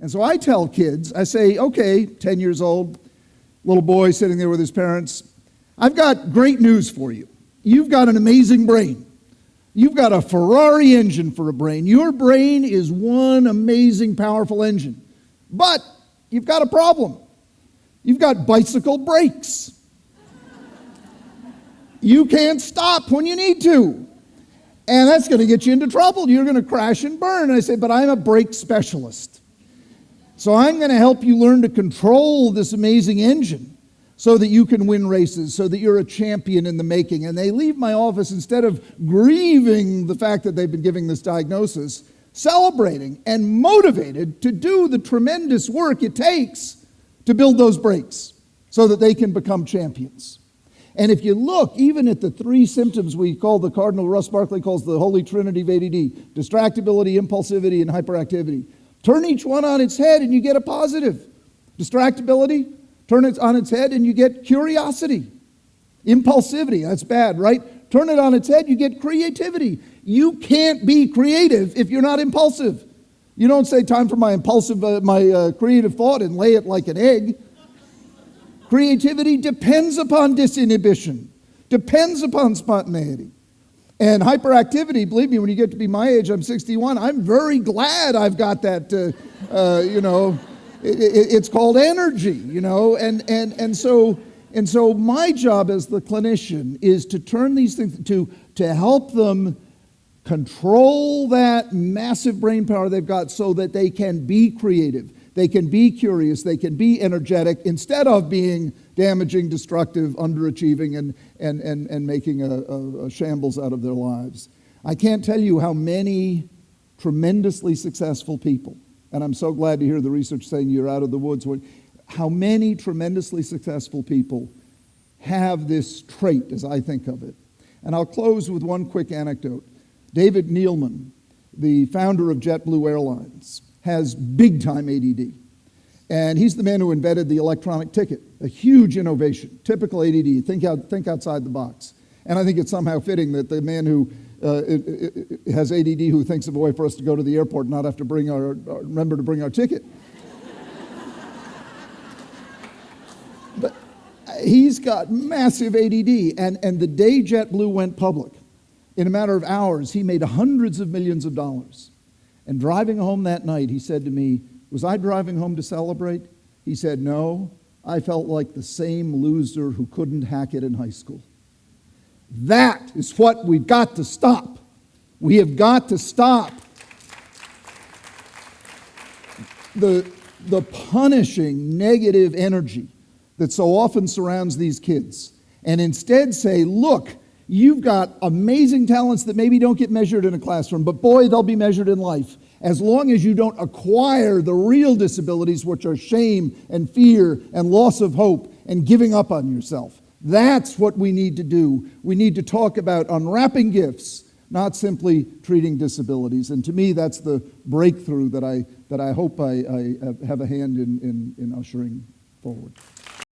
And so I tell kids, I say, okay, 10 years old, little boy sitting there with his parents, I've got great news for you. You've got an amazing brain. You've got a Ferrari engine for a brain. Your brain is one amazing, powerful engine. But you've got a problem. You've got bicycle brakes. You can't stop when you need to. And that's going to get you into trouble. You're going to crash and burn. And I say, but I'm a brake specialist. So I'm going to help you learn to control this amazing engine so that you can win races, so that you're a champion in the making. And they leave my office, instead of grieving the fact that they've been given this diagnosis, celebrating and motivated to do the tremendous work it takes to build those brakes so that they can become champions. And if you look even at the three symptoms we call the cardinal, Russ Barkley calls the holy trinity of ADD, distractibility, impulsivity, and hyperactivity. Turn each one on its head and you get a positive. Distractibility, turn it on its head and you get curiosity. Impulsivity, that's bad, right? Turn it on its head, you get creativity. You can't be creative if you're not impulsive. You don't say, time for my creative thought, and lay it like an egg. Creativity depends upon disinhibition, depends upon spontaneity. And hyperactivity, believe me, when you get to be my age, I'm 61, I'm very glad I've got that, it's called energy, and so my job as the clinician is to turn these things, to help them control that massive brain power they've got so that they can be creative, they can be curious, they can be energetic, instead of being damaging, destructive, underachieving, and making a shambles out of their lives. I can't tell you how many tremendously successful people, and I'm so glad to hear the research saying you're out of the woods, how many tremendously successful people have this trait, as I think of it. And I'll close with one quick anecdote. David Neeleman, the founder of JetBlue Airlines, has big-time ADD. And he's the man who invented the electronic ticket, a huge innovation, typical ADD, think outside the box. And I think it's somehow fitting that the man who has ADD who thinks of a way for us to go to the airport and not have to remember to bring our ticket. But he's got massive ADD, and the day JetBlue went public, in a matter of hours, he made hundreds of millions of dollars. And driving home that night, he said to me, was I driving home to celebrate? He said, no, I felt like the same loser who couldn't hack it in high school. That is what we've got to stop. We have got to stop the punishing negative energy that so often surrounds these kids, and instead say, look, you've got amazing talents that maybe don't get measured in a classroom, but boy, they'll be measured in life. As long as you don't acquire the real disabilities, which are shame and fear and loss of hope and giving up on yourself. That's what we need to do. We need to talk about unwrapping gifts, not simply treating disabilities. And to me, that's the breakthrough that I hope I have a hand in ushering forward.